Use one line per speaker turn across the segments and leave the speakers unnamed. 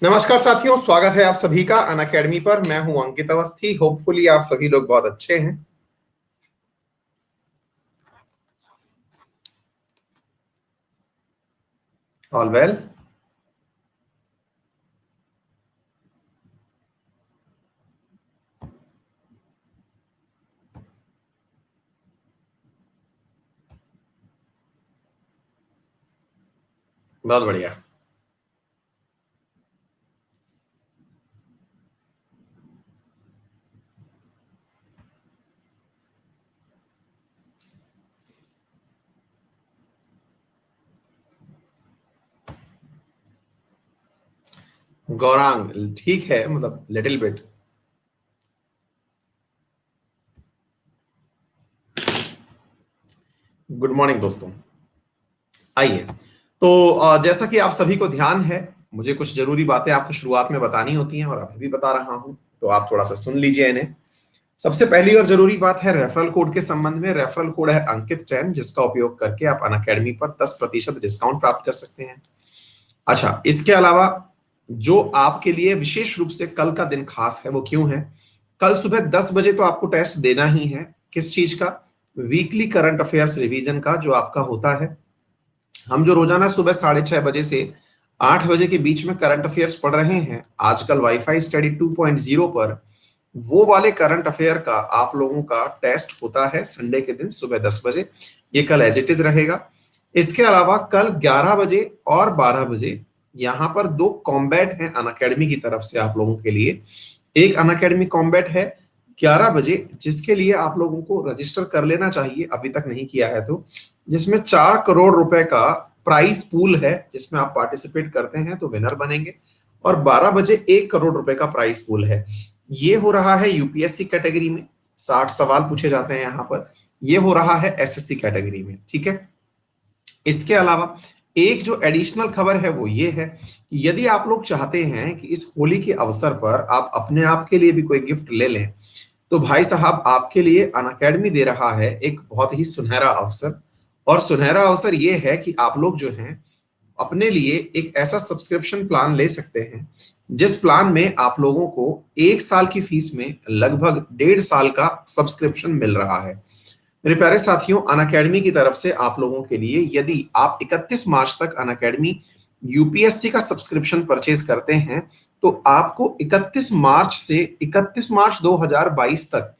नमस्कार साथियों, स्वागत है आप सभी का अनअकैडमी पर। मैं हूं अंकित अवस्थी। होपफुली आप सभी लोग बहुत अच्छे हैं। All well. बहुत बढ़िया। गौरांग ठीक है, मतलब लिटिल बिट। गुड मॉर्निंग दोस्तों। आइए, तो जैसा कि आप सभी को ध्यान है, मुझे कुछ जरूरी बातें आपको शुरुआत में बतानी होती हैं और अभी भी बता रहा हूं, तो आप थोड़ा सा सुन लीजिए इन्हें। सबसे पहली और जरूरी बात है रेफरल कोड के संबंध में। रेफरल कोड है अंकित 10, जिसका उपयोग करके आप अनअकैडमी पर 10% डिस्काउंट प्राप्त कर सकते हैं। अच्छा, इसके अलावा जो आपके लिए विशेष रूप से कल का दिन खास है वो क्यों है? कल सुबह 10 बजे तो आपको टेस्ट देना ही है। किस चीज का? वीकली करंट अफेयर्स रिवीजन का, जो आपका होता है। हम जो रोजाना सुबह 6:30 बजे से 8 बजे के बीच में करंट अफेयर्स पढ़ रहे हैं आजकल वाईफाई स्टडी 2.0 पर, वो वाले करंट अफेयर का आप लोगों का टेस्ट होता है संडे के दिन सुबह 10 बजे। ये कल एज इट इज रहेगा। इसके अलावा कल 11 बजे और 12 बजे यहाँ पर दो कॉम्बैट हैं अनअकैडमी की तरफ से आप लोगों के लिए। एक अनअकैडमी कॉम्बैट है 11 बजे, जिसके लिए आप लोगों को रजिस्टर कर लेना चाहिए अभी तक नहीं किया है तो, जिसमें 4 करोड़ रुपए का प्राइस पूल है, जिसमें आप पार्टिसिपेट करते हैं तो विनर बनेंगे। और 12 बजे 1 करोड़ रुपए का प्राइस पूल है। ये हो रहा है यूपीएससी कैटेगरी में, 60 सवाल पूछे जाते हैं यहाँ पर। ये हो रहा है एसएससी कैटेगरी में, ठीक है। इसके अलावा एक जो एडिशनल खबर है वो ये है कि यदि आप लोग चाहते हैं कि इस होली के अवसर पर आप अपने आप के लिए भी कोई गिफ्ट ले लें, तो भाई साहब आपके लिए अनअकैडमी दे रहा है एक बहुत ही सुनहरा अवसर। और सुनहरा अवसर ये है कि आप लोग जो हैं अपने लिए एक ऐसा सब्सक्रिप्शन प्लान ले सकते हैं, जिस प्लान में आप लोगों को 1 साल की फीस में लगभग 1.5 साल का सब्सक्रिप्शन मिल रहा है। मेरे प्यारे साथियों, अनअकैडमी की तरफ से आप लोगों के लिए यदि आप 31 मार्च तक अनअकैडमी यूपीएससी का सब्सक्रिप्शन परचेज करते हैं, तो आपको 31 मार्च से 31 मार्च 2022 तक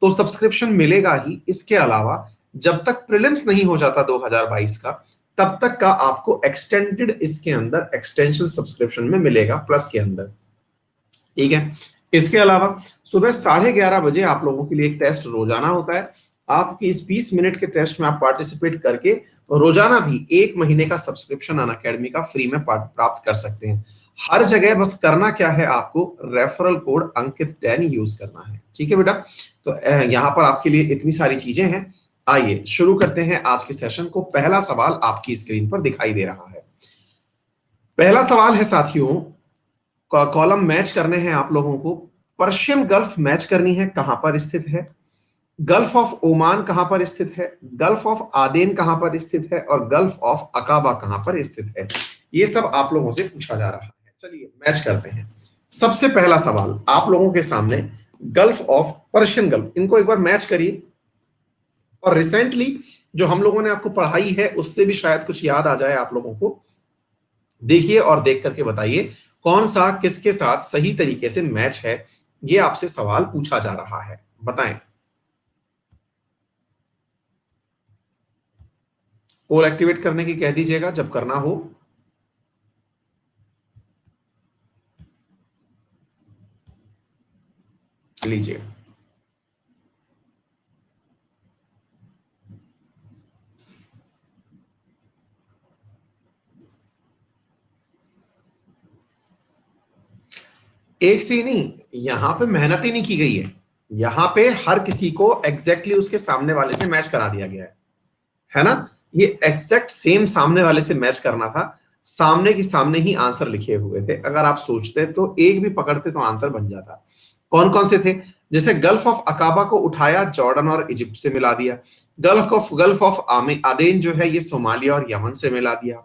तो सब्सक्रिप्शन मिलेगा ही। इसके अलावा जब तक प्रीलिम्स नहीं हो जाता 2022 का, तब तक का आपको एक्सटेंडेड इसके अंदर एक्सटेंशन सब्सक्रिप्शन में मिलेगा प्लस के अंदर, ठीक है। इसके अलावा सुबह 11:30 बजे आप लोगों के लिए एक टेस्ट रोजाना होता है। आपकी इस 20 मिनट के टेस्ट में आप पार्टिसिपेट करके रोजाना भी 1 महीने का सब्सक्रिप्शन अनअकैडमी का फ्री में प्राप्त कर सकते हैं। हर जगह बस करना क्या है, आपको रेफरल कोड अंकित 10 यूज करना है, ठीक है बेटा। तो यहाँ पर आपके लिए इतनी सारी चीजें हैं। आइए शुरू करते हैं आज के सेशन को। पहला सवाल आपकी स्क्रीन पर दिखाई दे रहा है। पहला सवाल है साथियों, कॉलम मैच करने हैं आप लोगों को। पर्शियन गल्फ मैच करनी है, कहां पर स्थित है? गल्फ ऑफ ओमान कहां पर स्थित है? गल्फ ऑफ आदेन कहां पर स्थित है? और गल्फ ऑफ अकाबा कहां पर स्थित है? ये सब आप लोगों से पूछा जा रहा है। चलिए मैच करते हैं। सबसे पहला सवाल आप लोगों के सामने, गल्फ ऑफ पर्शियन गल्फ, इनको एक बार मैच करिए। और रिसेंटली जो हम लोगों ने आपको पढ़ाई है उससे भी शायद कुछ याद आ जाए आप लोगों को। देखिए और देख करके बताइए कौन सा किसके साथ सही तरीके से मैच है। ये आपसे सवाल पूछा जा रहा है, बताएं। पोल एक्टिवेट करने की कह दीजिएगा जब करना हो। लीजिए। एक से ही नहीं, यहां पे मेहनत ही नहीं की गई है। यहां पे हर किसी को एग्जैक्टली उसके सामने वाले से मैच करा दिया गया है ना। ये एग्जैक्ट सेम सामने वाले से मैच करना था। सामने की सामने ही आंसर लिखे हुए थे। अगर आप सोचते तो एक भी पकड़ते तो आंसर बन जाता। कौन कौन से थे? जैसे गल्फ ऑफ अकाबा को उठाया, जॉर्डन और इजिप्ट से मिला दिया। गल्फ ऑफ आदेन जो है ये सोमालिया और यमन से मिला दिया।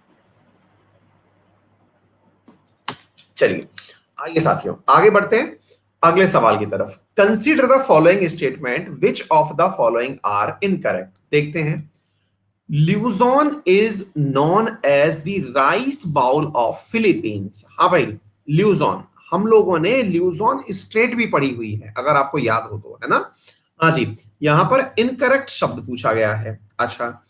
चलिए आइए साथियों आगे बढ़ते हैं अगले सवाल की तरफ। Consider the following statement, which of the following are incorrect. देखते हैं। Luzon is known as the rice bowl of Philippines. हाँ भाई, ल्यूजॉन, हम लोगों ने ल्यूजॉन स्ट्रेट भी पढ़ी हुई है अगर आपको याद हो तो, है ना। हाँ जी, यहां पर इनकरेक्ट शब्द पूछा गया है। अच्छा,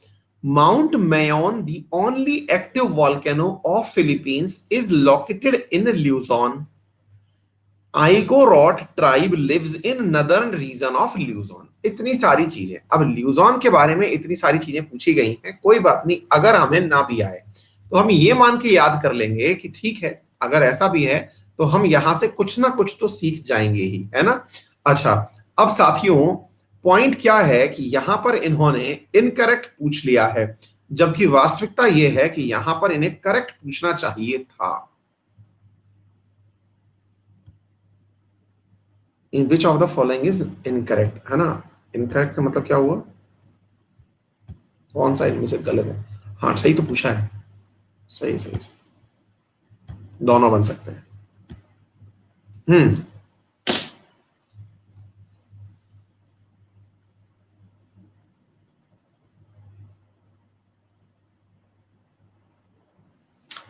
Mount Mayon the only active volcano of Philippines is located in Luzon. Igorot tribe lives in northern region of Luzon. इतनी सारी चीजें, अब ल्यूजॉन के बारे में इतनी सारी चीजें पूछी गई हैं, कोई बात नहीं, अगर हमें ना भी आए तो हम ये मान के याद कर लेंगे कि ठीक है, अगर ऐसा भी है तो हम यहां से कुछ ना कुछ तो सीख जाएंगे ही, है ना। अच्छा, अब साथियों पॉइंट क्या है कि यहां पर इन्होंने इनकरेक्ट पूछ लिया है, जबकि वास्तविकता यह है कि यहां पर इन्हें करेक्ट पूछना चाहिए था। In which of the following is incorrect, है ना। इनकरेक्ट का मतलब क्या हुआ, कौन सा इनमें से गलत है। हाँ सही तो पूछा है, सही सही सही, दोनों बन सकते हैं। हम्म,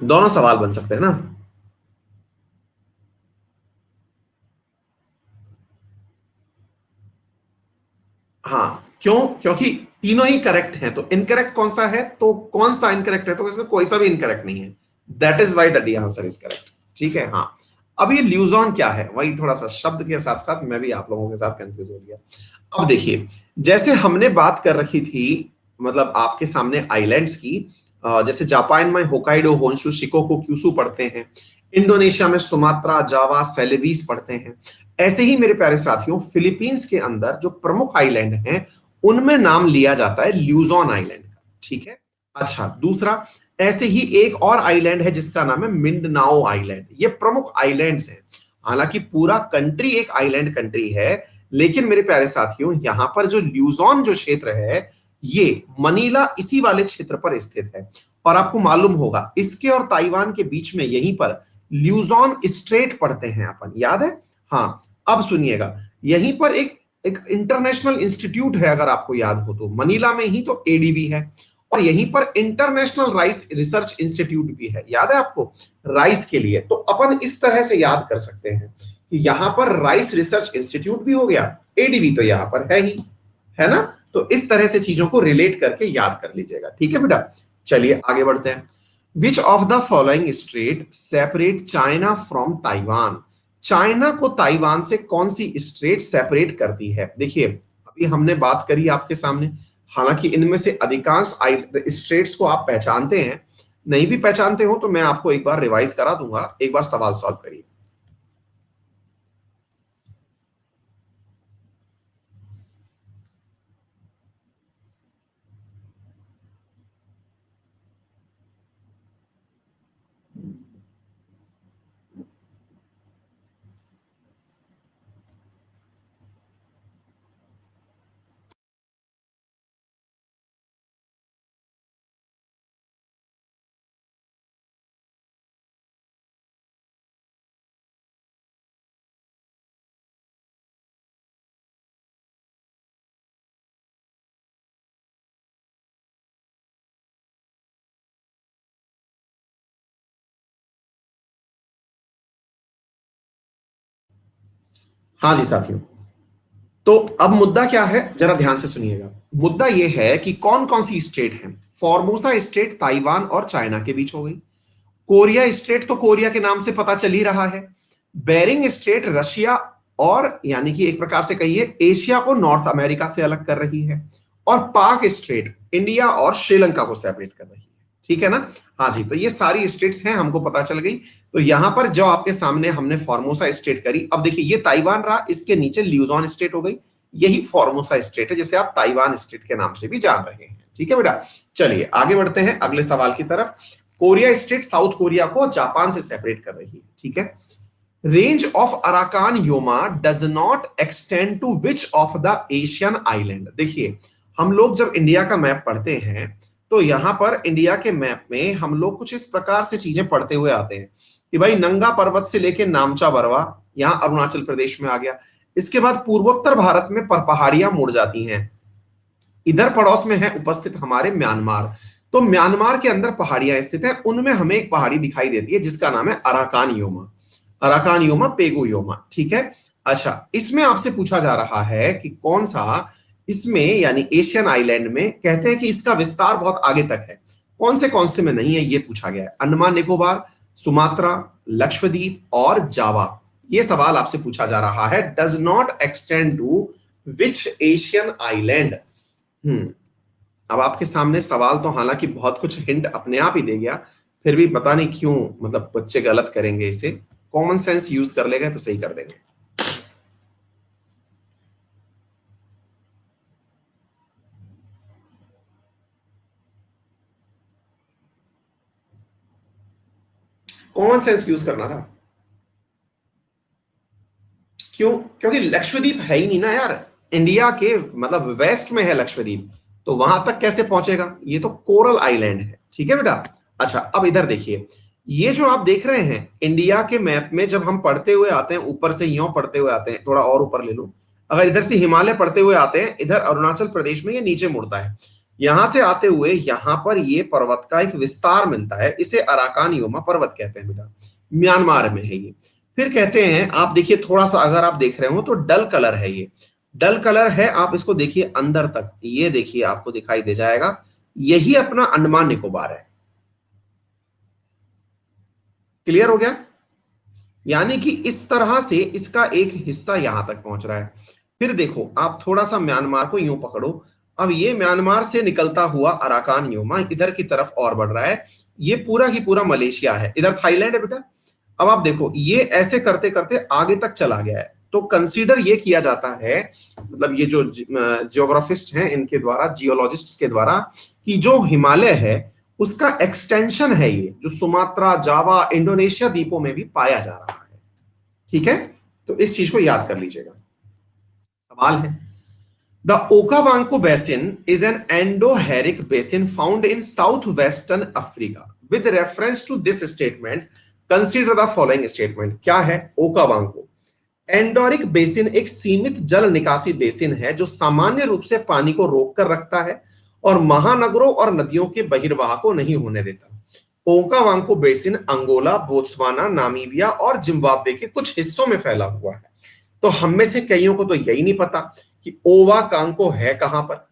दोनों सवाल बन सकते हैं ना। हाँ, क्यों, क्योंकि तीनों ही करेक्ट हैं, तो इनकरेक्ट कौन सा है, तो कौन सा इनकरेक्ट है, तो इसमें कोई सा भी इनकरेक्ट नहीं है। That is why the D answer is correct. ठीक है। हाँ, अब ये ल्यूजॉन क्या है, वही थोड़ा सा शब्द के साथ साथ मैं भी आप लोगों के साथ कंफ्यूज हो गया। अब देखिए, जैसे हमने बात कर रखी थी, मतलब आपके सामने आइलैंड्स की, जैसे जापान में होकाइडो, होन्शु, शिकोकू, क्यूशु पढ़ते हैं। इंडोनेशिया में सुमात्रा, जावा, सेलेबीस पढ़ते हैं। ऐसे ही मेरे प्यारे साथियों, फिलीपींस के अंदर जो प्रमुख आइलैंड हैं उनमें नाम लिया जाता है ल्यूजॉन आइलैंड का। ठीक है। अच्छा, दूसरा, ऐसे ही एक और आइलैंड है जिसका नाम है मिंडनाओ आइलैंड। ये प्रमुख आइलैंड्स हैं। हालांकि पूरा कंट्री एक आइलैंड कंट्री है, लेकिन मेरे प्यारे साथियों यहां पर जो ल्यूजॉन जो क्षेत्र है, ये मनीला इसी वाले क्षेत्र पर स्थित है। और आपको मालूम होगा, इसके और ताइवान के बीच में यहीं पर ल्यूजॉन स्ट्रेट पढ़ते हैं अपन, याद है। हाँ, अब सुनिएगा, यहीं पर एक एक इंटरनेशनल इंस्टीट्यूट है, अगर आपको याद हो तो, मनीला में ही तो एडीबी है। और यहीं पर इंटरनेशनल राइस रिसर्च इंस्टीट्यूट भी है, याद है आपको, राइस के लिए। तो अपन इस तरह से याद कर सकते हैं कि यहां पर राइस रिसर्च इंस्टीट्यूट भी हो गया, एडीबी तो यहां पर है ही, है ना। तो इस तरह से चीजों को रिलेट करके याद कर लीजिएगा। ठीक है बेटा, चलिए आगे बढ़ते हैं। Which of the following straight separate China from Taiwan. China को ताइवान से कौन सी स्ट्रेट सेपरेट करती है। देखिए, अभी हमने बात करी आपके सामने, हालांकि इनमें से अधिकांश स्ट्रेट्स को आप पहचानते हैं, नहीं भी पहचानते हो तो मैं आपको एक बार रिवाइज करा दूंगा, एक बार सवाल सॉल्व करिए। हाँ जी साथियों, तो अब मुद्दा क्या है, जरा ध्यान से सुनिएगा। मुद्दा यह है कि कौन कौन सी स्टेट है। फॉर्मोसा स्टेट ताइवान और चाइना के बीच हो गई। कोरिया स्टेट तो कोरिया के नाम से पता चल ही रहा है। बेरिंग स्टेट रशिया और, यानी कि एक प्रकार से कहिए, एशिया को नॉर्थ अमेरिका से अलग कर रही है। और पाक स्टेट इंडिया और श्रीलंका को सेपरेट कर रही है। ठीक है ना। हाँ जी, तो ये सारी स्टेट्स हैं, हमको पता चल गई। तो यहां पर जो आपके सामने हमने फॉर्मोसा स्टेट करी, अब देखिए ये ताइवान रहा, इसके नीचे ल्यूजॉन स्टेट हो गई। यही फॉर्मोसा स्टेट है, जिसे आप ताइवान स्टेट के नाम से भी जान रहे हैं। ठीक है बेटा, चलिए आगे बढ़ते हैं अगले सवाल की तरफ। कोरिया स्टेट साउथ कोरिया को जापान से सेपरेट कर रही है। ठीक है। Range of Arakan Yoma does not extend to which of the Asian island. देखिए, हम लोग जब इंडिया का मैप पढ़ते हैं तो यहां पर इंडिया के मैप में हम लोग कुछ इस प्रकार से चीजें पढ़ते हुए आते हैं कि भाई नंगा पर्वत से लेके नामचा बरवा यहां अरुणाचल प्रदेश में आ गया। इसके बाद पूर्वोत्तर भारत में पर पहाड़ियां मुड़ जाती हैं। इधर पड़ोस में है उपस्थित हमारे म्यांमार। तो म्यांमार के अंदर पहाड़ियां स्थित हैं, उनमें हमें एक पहाड़ी दिखाई देती है जिसका नाम है Arakan Yoma. Arakan Yoma, Pegu Yoma, ठीक है। अच्छा, इसमें आपसे पूछा जा रहा है कि कौन सा इसमें यानी एशियन आइलैंड में कहते हैं कि इसका विस्तार बहुत आगे तक है, कौन से में नहीं है ये पूछा गया है। अंडमान निकोबार, सुमात्रा, लक्षद्वीप और जावा, ये सवाल आपसे पूछा जा रहा है। Does not extend to which Asian island. अब आपके सामने सवाल तो हालांकि बहुत कुछ हिंट अपने आप ही दे गया, फिर भी पता नहीं क्यों मतलब बच्चे गलत करेंगे इसे। कॉमन सेंस यूज कर लेंगे तो सही कर देंगे। कॉमन सेंस यूज करना था। क्यों? क्योंकि लक्षद्वीप है ही नहीं ना यार, इंडिया के मतलब वेस्ट में है लक्षद्वीप, तो वहां तक कैसे पहुंचेगा? ये तो कोरल आइलैंड है, ठीक है बेटा। अच्छा, अब इधर देखिए, ये जो आप देख रहे हैं इंडिया के मैप में जब हम पढ़ते हुए आते हैं, ऊपर से यूं पढ़ते हुए आते हैं, थोड़ा और ऊपर ले लो, अगर इधर से हिमालय पढ़ते हुए आते हैं, इधर अरुणाचल प्रदेश में ये नीचे मुड़ता है, यहां से आते हुए यहां पर ये पर्वत का एक विस्तार मिलता है, इसे अराकान योमा पर्वत कहते हैं बेटा, म्यांमार में है ये। फिर कहते हैं, आप देखिए थोड़ा सा अगर आप देख रहे हो तो डल कलर है ये, डल कलर है, आप इसको देखिए अंदर तक, ये देखिए आपको दिखाई दे जाएगा, यही अपना अंडमान निकोबार है। क्लियर हो गया? यानी कि इस तरह से इसका एक हिस्सा यहां तक पहुंच रहा है। फिर देखो, आप थोड़ा सा म्यांमार को यूं पकड़ो, अब ये म्यांमार से निकलता हुआ अराकान योमा इधर की तरफ और बढ़ रहा है, ये पूरा ही पूरा मलेशिया है, इधर थाईलैंड है बेटा। अब आप देखो, ये ऐसे करते करते आगे तक चला गया है, तो कंसीडर ये किया जाता है, मतलब ये जो जियोग्राफिस्ट हैं इनके द्वारा, जियोलॉजिस्ट्स के द्वारा, कि जो हिमालय है उसका एक्सटेंशन है ये, जो सुमात्रा, जावा, इंडोनेशिया द्वीपों में भी पाया जा रहा है। ठीक है, तो इस चीज को याद कर लीजिएगा। सवाल है, the Okavango basin is an endorheic basin found in south western Africa. With reference to this statement consider the following statement. क्या है ओकावांको? एंडोरिक बेसिन एक सीमित जल निकासी बेसिन है जो सामान्य रूप से पानी को रोक कर रखता है और महानगरों और नदियों के बहिर्वाह को नहीं होने देता। ओकावांको बेसिन अंगोला, बोत्सवाना, नामीबिया और जिम्बाब्वे के कुछ हिस्सों में फैला हुआ है। तो हम में से कईयों को तो यही नहीं पता कि ओवा कांको है कहां पर।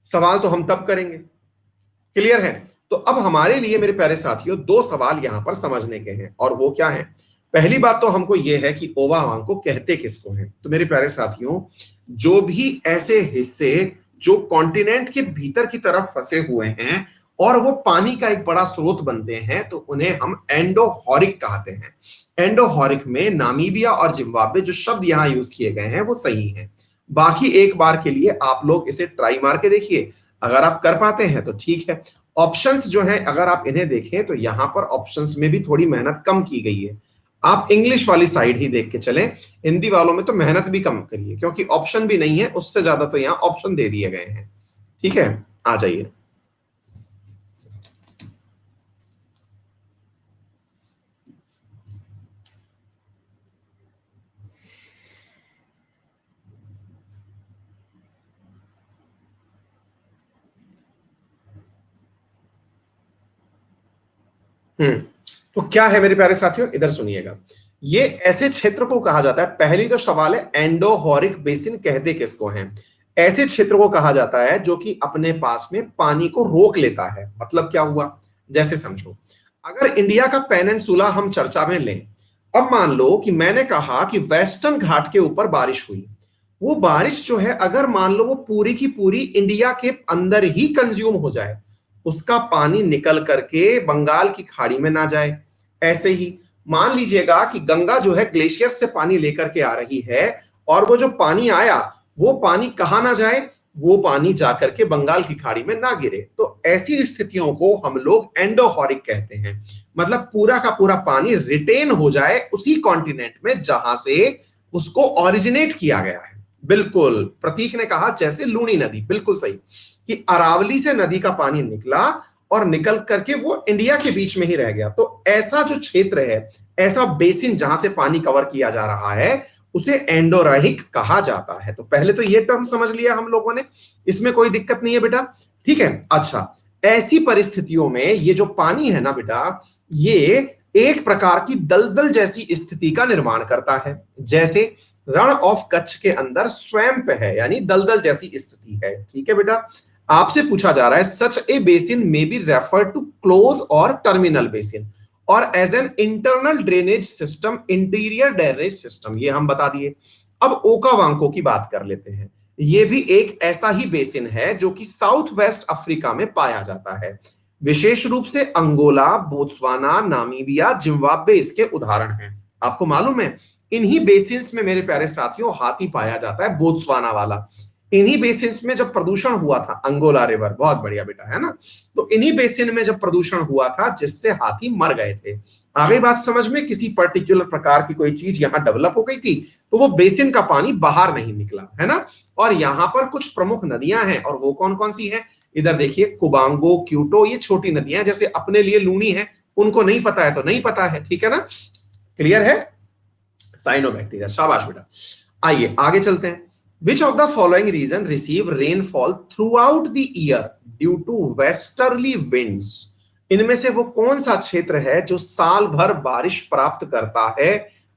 सवाल तो हम तब करेंगे। क्लियर है? तो अब हमारे लिए मेरे प्यारे साथियों दो सवाल यहां पर समझने के हैं, और वो क्या है? पहली बात तो हमको ये है कि ओवावांको कहते किसको हैं। तो मेरे प्यारे साथियों, जो भी ऐसे हिस्से जो कॉन्टिनेंट के भीतर की तरफ फंसे हुए हैं और वो पानी का एक बड़ा स्रोत बनते हैं, तो उन्हें हम एंडोहॉरिक कहते हैं। एंडोहॉरिक में नामीबिया और जिम्बाब्वे जो शब्द यहां यूज किए गए हैं वो सही है। बाकी एक बार के लिए आप लोग इसे ट्राई मार के देखिए, अगर आप कर पाते हैं तो ठीक है। ऑप्शंस जो हैं अगर आप इन्हें देखें तो यहां पर ऑप्शंस में भी थोड़ी मेहनत कम की गई है। आप इंग्लिश वाली साइड ही देख के चलें, हिंदी वालों में तो मेहनत भी कम करिए, क्योंकि ऑप्शन भी नहीं है, उससे ज्यादा तो यहाँ ऑप्शन दे दिए गए हैं। ठीक है, आ जाइए। हम्म, तो क्या है मेरे प्यारे साथियों, इधर सुनिएगा। ये ऐसे क्षेत्र को कहा जाता है, पहली जो सवाल है एंडोहॉरिक बेसिन कहते किसको हैं? ऐसे क्षेत्र को कहा जाता है जो कि अपने पास में पानी को रोक लेता है। मतलब क्या हुआ, जैसे समझो, अगर इंडिया का पेनिनसुला हम चर्चा में लें, अब मान लो कि मैंने कहा कि वेस्टर्न घाट के ऊपर बारिश हुई, वो बारिश जो है अगर मान लो वो पूरी की पूरी इंडिया के अंदर ही कंज्यूम हो जाए, उसका पानी निकल करके बंगाल की खाड़ी में ना जाए। ऐसे ही मान लीजिएगा कि गंगा जो है ग्लेशियर से पानी लेकर के आ रही है, और वो जो पानी आया वो पानी कहां ना जाए, वो पानी जाकर के बंगाल की खाड़ी में ना गिरे। तो ऐसी स्थितियों को हम लोग एंडोहॉरिक कहते हैं। मतलब पूरा का पूरा पानी रिटेन हो जाए उसी कॉन्टिनेंट में जहां से उसको ओरिजिनेट किया गया है। बिल्कुल, प्रतीक ने कहा जैसे लूनी नदी, बिल्कुल सही। कि अरावली से नदी का पानी निकला और निकल करके वो इंडिया के बीच में ही रह गया। तो ऐसा जो क्षेत्र है, ऐसा बेसिन जहां से पानी कवर किया जा रहा है, उसे एंडोरहिक कहा जाता है। तो पहले तो ये टर्म समझ लिया हम लोगों ने, इसमें कोई दिक्कत नहीं है बेटा, ठीक है। अच्छा, ऐसी परिस्थितियों में ये जो पानी है ना बेटा, ये एक प्रकार की दलदल जैसी स्थिति का निर्माण करता है। जैसे रण ऑफ कच्छ के अंदर स्वैम्प है, यानी दलदल जैसी स्थिति है, ठीक है बेटा। आपसे पूछा जा रहा है such a basin may be refer to closed or terminal basin or as an internal drainage system, interior drainage system, ये हम बता दिए। अब ओकावांको की बात कर लेते हैं। ये भी एक ऐसा ही बेसिन है जो कि साउथ वेस्ट अफ्रीका में पाया जाता है। विशेष रूप से अंगोला, बोत्सवाना, नामीबिया, जिम्बाब्वे इसके उदाहरण हैं। आपको मालूम है इन्हीं बेसिन्स में मेरे प्यारे साथियों हाथी पाया जाता है, बोत्सवाना वाला। इन्हीं बेसिन्स में जब प्रदूषण हुआ था, अंगोला रिवर, बहुत बढ़िया बेटा, है ना। तो इन्हीं बेसिन में जब प्रदूषण हुआ था जिससे हाथी मर गए थे। आ गई बात समझ में, किसी पर्टिकुलर प्रकार की कोई चीज यहां डेवलप हो गई थी तो वो बेसिन का पानी बाहर नहीं निकला, है ना। और यहां पर कुछ प्रमुख नदियां हैं, और वो कौन कौन सी हैं, इधर देखिए, कुबांगो, क्यूटो, ये छोटी नदियां जैसे अपने लिए लूनी है, उनको नहीं पता है तो नहीं पता है, ठीक है ना। क्लियर है, साइनोबैक्टीरिया, शाबाश बेटा। आइए आगे चलते हैं। Which of the following region receive rainfall throughout the year due to westerly winds. इनमें से वो कौन सा क्षेत्र है जो साल भर बारिश प्राप्त करता है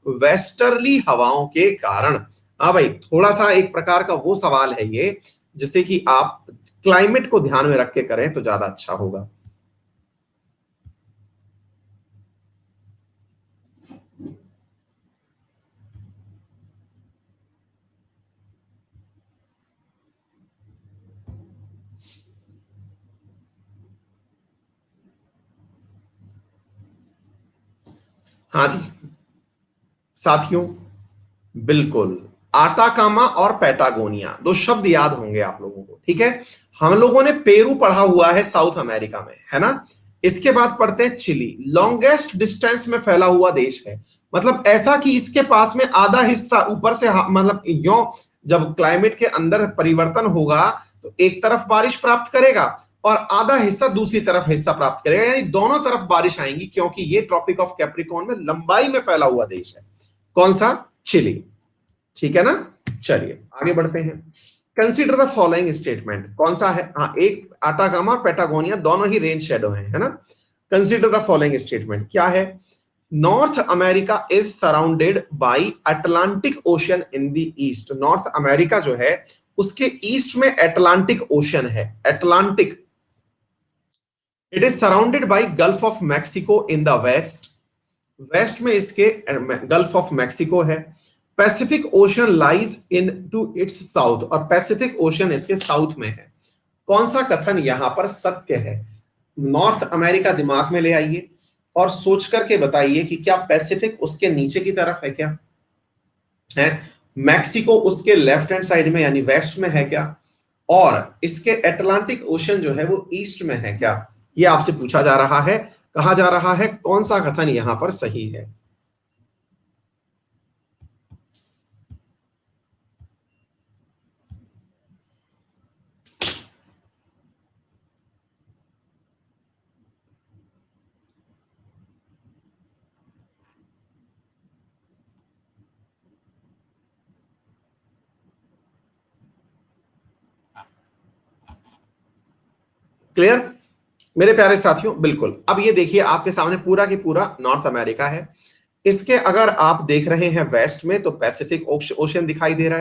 वेस्टर्ली हवाओं के कारण। हाँ भाई, थोड़ा सा एक प्रकार का वो सवाल है ये, जिससे कि आप क्लाइमेट को ध्यान में रख के करें तो ज्यादा अच्छा होगा। हाँ जी साथियों, बिल्कुल, आटाकामा और पैटागोनिया, दो शब्द याद होंगे आप लोगों को, ठीक है। हम लोगों ने पेरू पढ़ा हुआ है साउथ अमेरिका में, है ना। इसके बाद पढ़ते हैं चिली, लॉन्गेस्ट डिस्टेंस में फैला हुआ देश है। मतलब ऐसा कि इसके पास में आधा हिस्सा ऊपर से मतलब यो, जब क्लाइमेट के अंदर परिवर्तन होगा तो एक तरफ बारिश प्राप्त करेगा और आधा हिस्सा दूसरी तरफ हिस्सा प्राप्त करेगा, यानी दोनों तरफ बारिश आएंगी, क्योंकि ये ट्रॉपिक ऑफ कैप्रिकॉर्न में लंबाई में फैला हुआ देश है। कौन सा, चिली, ठीक है ना। चलिए आगे बढ़ते हैं। कंसीडर द फॉलोइंग स्टेटमेंट, कौन सा है, हाँ, एक आटागामा और पेटागोनिया दोनों ही रेंज शेडो हैं, है ना। कंसीडर द फॉलोइंग स्टेटमेंट क्या है, North America is surrounded by Atlantic Ocean in the east. North America जो है उसके ईस्ट में अटलांटिक ओशन है, Atlantic. It is surrounded by Gulf of Mexico in the west, west में इसके Gulf of Mexico है। Pacific Ocean lies in to its south, और Pacific Ocean इसके साउथ में है। कौन सा कथन यहां पर सत्य है, नॉर्थ अमेरिका दिमाग में ले आइए और सोच करके बताइए कि क्या पैसिफिक उसके नीचे की तरफ है क्या, है मैक्सिको उसके लेफ्ट हैंड साइड में यानी वेस्ट में है क्या, और इसके अटलांटिक ओशन जो है वो ईस्ट में है क्या। ये आपसे पूछा जा रहा है, कहा जा रहा है कौन सा कथन यहां पर सही है। क्लियर मेरे प्यारे साथियों, बिल्कुल। अब ये देखिए आपके सामने पूरा की पूरा नॉर्थ अमेरिका है। इसके अगर आप देख रहे हैं वेस्ट में तो पैसिफिक ओशन दिखाई दे रहा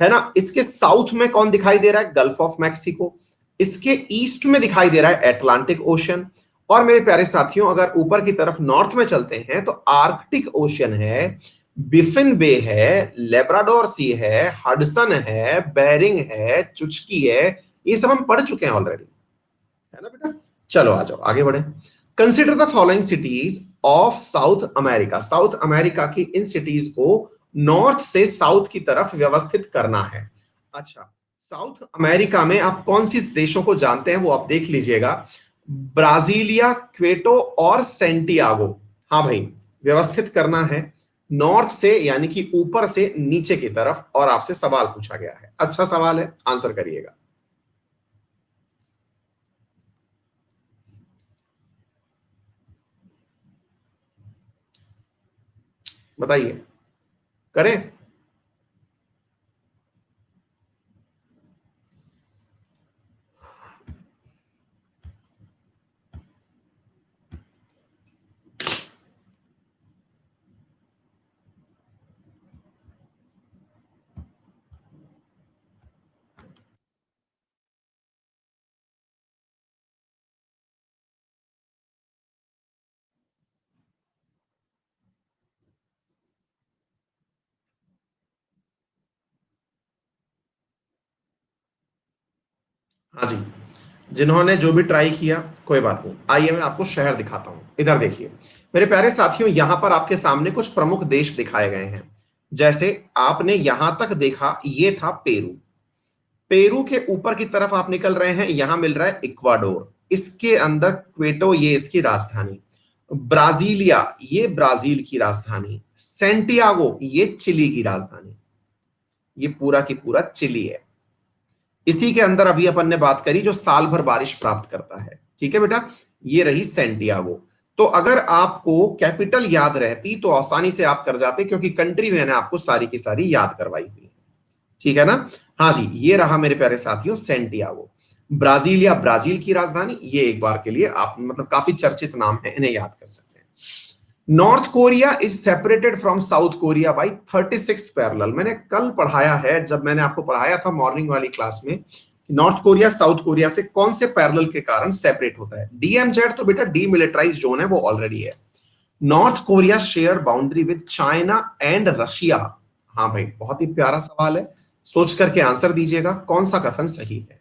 है ना। इसके साउथ में कौन दिखाई दे रहा है, गल्फ ऑफ मैक्सिको। इसके ईस्ट में दिखाई दे रहा है अटलांटिक ओशन। और मेरे प्यारे साथियों अगर ऊपर की तरफ नॉर्थ में चलते हैं तो आर्कटिक ओशन है, बिफिन बे है, लेब्राडोर सी है, हडसन है, बेरिंग है, चुचकी है। ये सब हम पढ़ चुके हैं ऑलरेडी, है ना बेटा। चलो आ जाओ आगे बढ़े। Consider the following cities of south America, south America की इन सिटीज को नॉर्थ से साउथ की तरफ व्यवस्थित करना है। अच्छा, साउथ अमेरिका में आप कौन सी देशों को जानते हैं वो आप देख लीजिएगा, ब्राजीलिया, क्वेटो और सेंटियागो। हाँ भाई, व्यवस्थित करना है नॉर्थ से, यानी कि ऊपर से नीचे की तरफ, और आपसे सवाल पूछा गया है, अच्छा सवाल है, आंसर करिएगा। बताइए, करें? हाँ जी, जिन्होंने जो भी ट्राई किया, कोई बात नहीं। आइए मैं आपको शहर दिखाता हूँ। इधर देखिए। मेरे प्यारे साथियों, यहाँ पर आपके सामने कुछ प्रमुख देश दिखाए गए हैं। जैसे आपने यहां तक देखा, ये था पेरू। पेरू के ऊपर की तरफ आप निकल रहे हैं, यहां मिल रहा है इक्वाडोर। इसके अंदर क्वेटो, ये इसकी राजधानी। ब्राजीलिया, ये ब्राजील की राजधानी। सेंटियागो, ये चिली की राजधानी। ये पूरा की पूरा चिली है। इसी के अंदर अभी अपन ने बात करी जो साल भर बारिश प्राप्त करता है। ठीक है बेटा, ये रही सेंटियागो। तो अगर आपको कैपिटल याद रहती तो आसानी से आप कर जाते, क्योंकि कंट्री मैंने आपको सारी की सारी याद करवाई हुई है। ठीक है ना? हाँ जी, ये रहा मेरे प्यारे साथियों सेंटियागो। ब्राजीलिया, ब्राजील की राजधानी। ये एक बार के लिए आप मतलब काफी चर्चित नाम है, इन्हें याद कर सकते हैं। North Korea is separated from south Korea by 36 parallel. मैंने कल पढ़ाया है, जब मैंने आपको पढ़ाया था मॉर्निंग वाली क्लास में, नॉर्थ कोरिया साउथ कोरिया से कौन से पैरेलल के कारण सेपरेट होता है। डीएमजेड तो बेटा डीमिलिटराइज्ड जोन है, वो ऑलरेडी है। North Korea share boundary with China and Russia. हाँ भाई, बहुत ही प्यारा सवाल है। सोच करके आंसर दीजिएगा, कौन सा कथन सही है।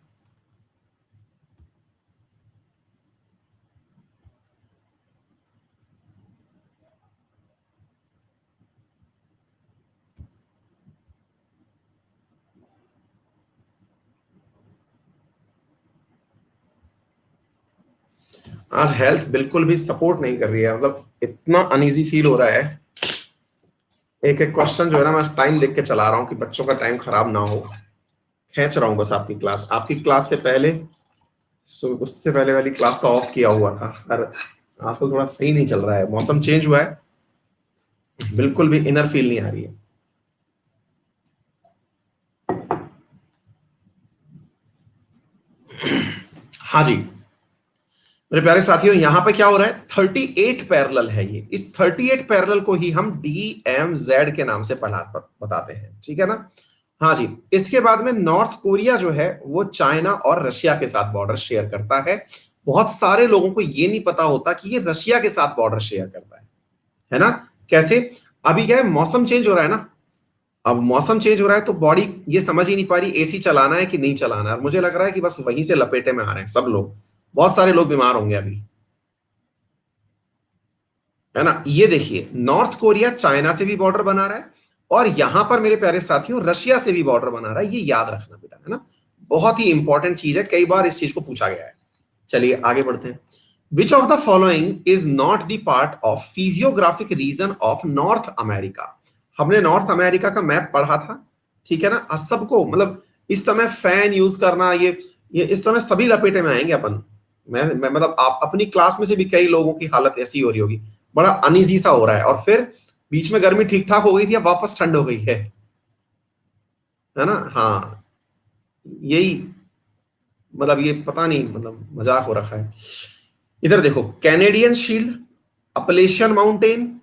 आज हेल्थ बिल्कुल भी सपोर्ट नहीं कर रही है, मतलब इतना अनईजी फील हो रहा है। एक एक क्वेश्चन जो है ना, मैं टाइम देख के चला रहा हूँ कि बच्चों का टाइम खराब ना हो। खींच रहा हूँ बस आपकी क्लास से पहले, उससे पहले वाली क्लास का ऑफ किया हुआ था। पर आजकल थोड़ा सही नहीं चल रहा है, मौसम चेंज हुआ है, बिल्कुल भी इनर फील नहीं आ रही है। हाँ जी मेरे प्यारे साथियों, यहां पे क्या हो रहा है, 38 पैरेलल है ये। इस 38 पैरेलल को ही हम DMZ के नाम से बताते हैं। ठीक है ना? हाँ जी। इसके बाद में नॉर्थ कोरिया जो है वो चाइना और रशिया के साथ बॉर्डर शेयर करता है। बहुत सारे लोगों को ये नहीं पता होता कि ये रशिया के साथ बॉर्डर शेयर करता है ना? कैसे? अभी क्या है, मौसम चेंज हो रहा है ना। अब मौसम चेंज हो रहा है तो बॉडी ये समझ ही नहीं पा रही एसी चलाना है कि नहीं चलाना है। और मुझे लग रहा है कि बस वहीं से लपेटे में आ रहे हैं सब लोग। बहुत सारे लोग बीमार होंगे अभी, है ना? ये देखिए, नॉर्थ कोरिया चाइना से भी बॉर्डर बना रहा है, और यहां पर मेरे प्यारे साथियों रशिया से भी बॉर्डर बना रहा है। ये याद रखना बेटा, है ना? बहुत ही इंपॉर्टेंट चीज है, कई बार इस चीज को पूछा गया है। चलिए आगे बढ़ते हैं। Which of the following is not the part of physiographic region of North America. हमने नॉर्थ अमेरिका का मैप पढ़ा था। ठीक है ना? सबको मतलब इस समय फैन यूज करना, ये इस समय सभी लपेटे में आएंगे अपन। मैं मतलब आप अपनी क्लास में से भी कई लोगों की हालत ऐसी हो रही होगी, बड़ा अनईजी सा हो रहा है। और फिर बीच में गर्मी ठीक ठाक हो गई थी, अब वापस ठंड हो गई है ना? हाँ, यही मतलब ये पता नहीं, मतलब मजाक हो रखा है। इधर देखो, Canadian shield, Appalachian mountain,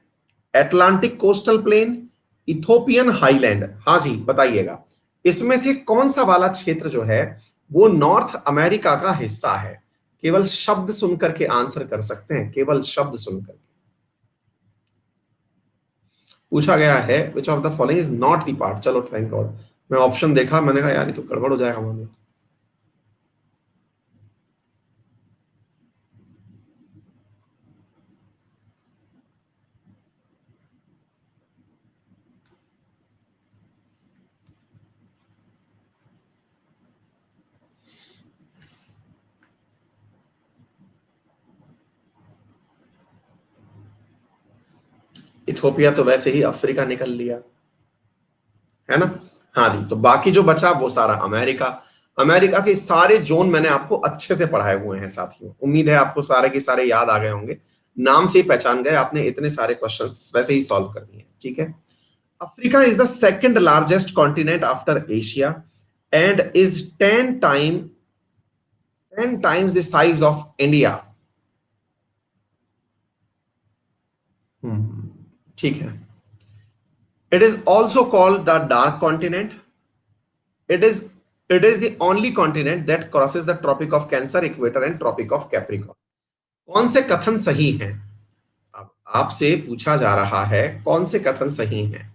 Atlantic coastal plain, Ethiopian highland. हाँ जी बताइएगा, इसमें से कौन सा वाला क्षेत्र जो है वो नॉर्थ अमेरिका का हिस्सा है। केवल शब्द सुनकर के आंसर कर सकते हैं, केवल शब्द सुनकर। पूछा गया है विच of the following is not the part. चलो थैंक गॉड, मैं ऑप्शन देखा, मैंने कहा यार ये तो गड़बड़ हो जाएगा मामला। इथोपिया तो वैसे ही अफ्रीका निकल लिया, है ना? हाँ जी, तो बाकी जो बचा वो सारा अमेरिका। अमेरिका के सारे जोन मैंने आपको अच्छे से पढ़ाए हुए हैं साथियों, उम्मीद है आपको सारे के सारे याद आ गए होंगे। नाम से ही पहचान गए आपने, इतने सारे क्वेश्चंस वैसे ही सॉल्व कर दिए, ठीक है। Africa is the second largest continent after Asia and is 10 times the size of India. ठीक है। It is also called the dark continent. It is it is the only continent that crosses the Tropic of Cancer, equator and Tropic of Capricorn. कौन से कथन सही हैं? अब आपसे पूछा जा रहा है कौन से कथन सही हैं।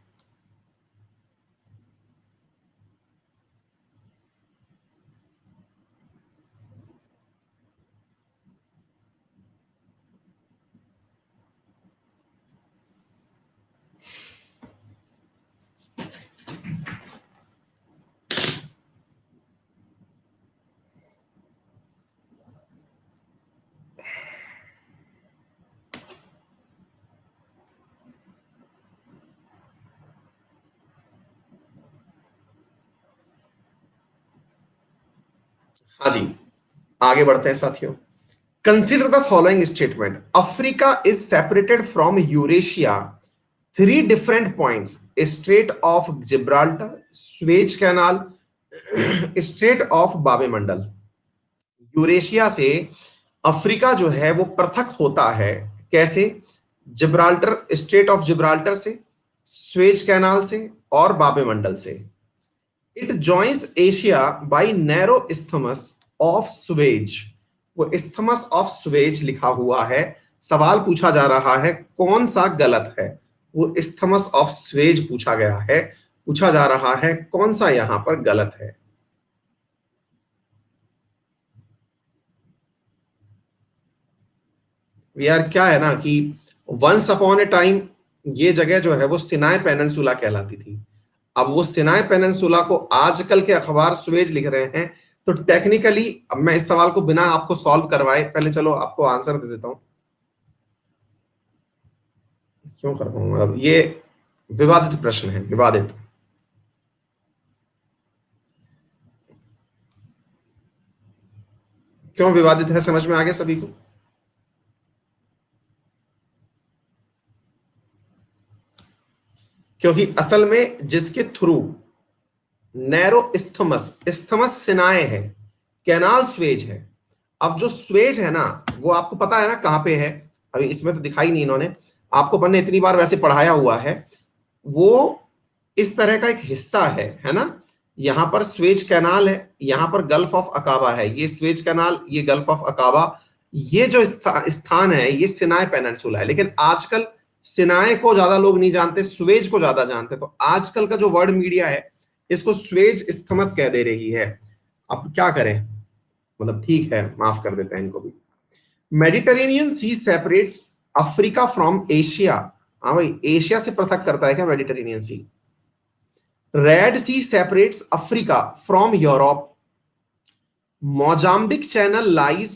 हाँ जी, आगे बढ़ते हैं साथियों। Consider the following statement, Africa is separated from Eurasia three different points, strait of Gibraltar, Suez canal, strait of Bab el Mandeb. Eurasia से अफ्रीका जो है वो पृथक होता है, कैसे? जिब्राल्टर, स्ट्रेट ऑफ जिब्राल्टर से, स्वेज कैनाल से और बाबेमंडल से। It joins Asia by narrow isthmus of Suez. वो isthmus ऑफ सुवेज लिखा हुआ है। सवाल पूछा जा रहा है कौन सा गलत है? वो isthmus ऑफ सुवेज पूछा गया है, पूछा जा रहा है कौन सा यहां पर गलत है। यार क्या है ना कि वंस अपॉन ए टाइम ये जगह जो है वो सिनाई पेनिनसुला कहलाती थी। अब वो सिनाई पेनिनसुला को आजकल के अखबार सुएज लिख रहे हैं। तो टेक्निकली अब मैं इस सवाल को बिना आपको सॉल्व करवाए पहले चलो आपको आंसर दे देता हूं। क्यों कर पाऊंगा? अब ये विवादित प्रश्न है, विवादित। क्यों विवादित है, समझ में आ गया सभी को? क्योंकि असल में जिसके थ्रू नैरो इस्थमस, इस्थमस सिनाए है, कैनाल स्वेज है। अब जो स्वेज है ना वो आपको पता है ना कहां पे है? अभी इसमें तो दिखाई नहीं इन्होंने, आपको मैंने इतनी बार वैसे पढ़ाया हुआ है। वो इस तरह का एक हिस्सा है ना। यहां पर स्वेज कैनाल है, यहां पर गल्फ ऑफ अकाबा है, ये स्वेज कैनाल, ये गल्फ ऑफ अकाबा। ये जो स्थान है ये सिनाई पेनिनसुला है। लेकिन आजकल सिनाई को ज्यादा लोग नहीं जानते, स्वेज को ज्यादा जानते। तो आजकल का जो वर्ड मीडिया है इसको स्वेज इस्थमस कह दे रही है। अब क्या करें, मतलब ठीक है, माफ कर देते हैं इनको भी। Mediterranean Sea separates Africa from Asia. हाँ भाई, एशिया से पृथक करता है क्या Mediterranean Sea? Red Sea separates Africa from Europe. Mozambique Channel lies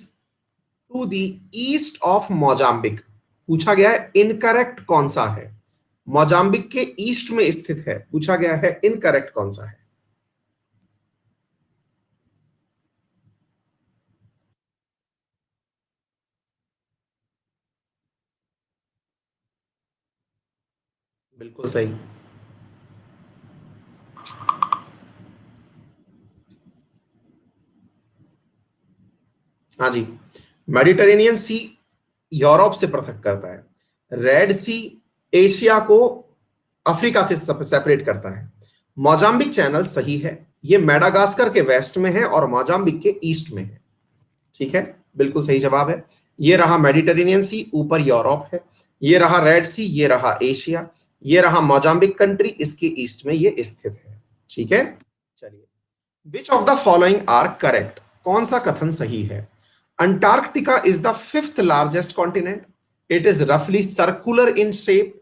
to the east of Mozambique. पूछा गया है इनकरेक्ट कौन सा है? मोजाम्बिक के ईस्ट में स्थित है, पूछा गया है इनकरेक्ट कौन सा है? बिल्कुल सही। हाँ जी, मेडिटेरेनियन सी यूरोप से पृथक करता है, रेड सी एशिया को अफ्रीका से सेपरेट करता है। मोजाम्बिक चैनल सही है, ये मेडागास्कर के वेस्ट में है और मोजाम्बिक के ईस्ट में है। ठीक है, बिल्कुल सही जवाब है। ये रहा मेडिटेरेनियन सी, ऊपर यूरोप है। ये रहा रेड सी, ये रहा एशिया। ये रहा मोजाम्बिक कंट्री, इसके ईस्ट में ये स्थित है। ठीक है, चलिए। Which of the following are correct? कौन सा कथन सही है? Antarctica is the fifth largest continent. It is रफली circular in shape.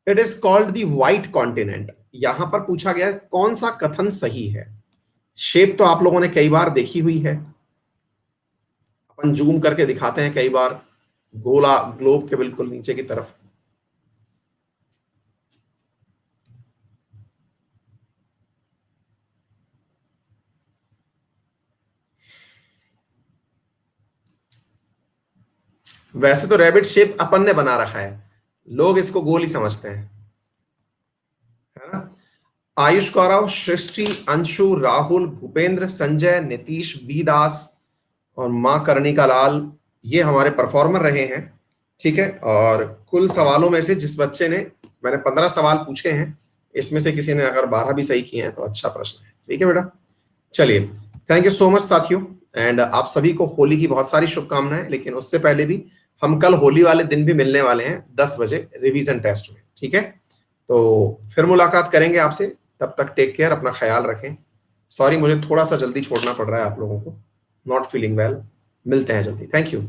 It is called the white continent. यहां पर पूछा गया कौन सा कथन सही है। शेप तो आप लोगों ने कई बार देखी हुई है, अपन जूम करके दिखाते हैं कई बार, गोला ग्लोब के बिल्कुल नीचे की तरफ। वैसे तो रैबिट शेप अपन ने बना रखा है, लोग इसको गोल ही समझते हैं, है ना। आयुष गौरव, सृष्टि, अंशु, राहुल, भूपेंद्र, संजय, नीतीश, बी दास और माँ कर्णिका लाल, ये हमारे परफॉर्मर रहे हैं। ठीक है, और कुल सवालों में से जिस बच्चे ने, मैंने 15 सवाल पूछे हैं, इसमें से किसी ने अगर 12 भी सही किए हैं तो अच्छा प्रश्न है। ठीक है बेटा, चलिए, थैंक यू सो मच साथियों। एंड आप सभी को होली की बहुत सारी शुभकामनाएं, लेकिन उससे पहले भी हम कल होली वाले दिन भी मिलने वाले हैं 10 बजे रिवीजन टेस्ट में। ठीक है, तो फिर मुलाकात करेंगे आपसे, तब तक टेक केयर, अपना ख्याल रखें। सॉरी मुझे थोड़ा सा जल्दी छोड़ना पड़ रहा है आप लोगों को, नॉट फीलिंग वेल। मिलते हैं जल्दी, थैंक यू।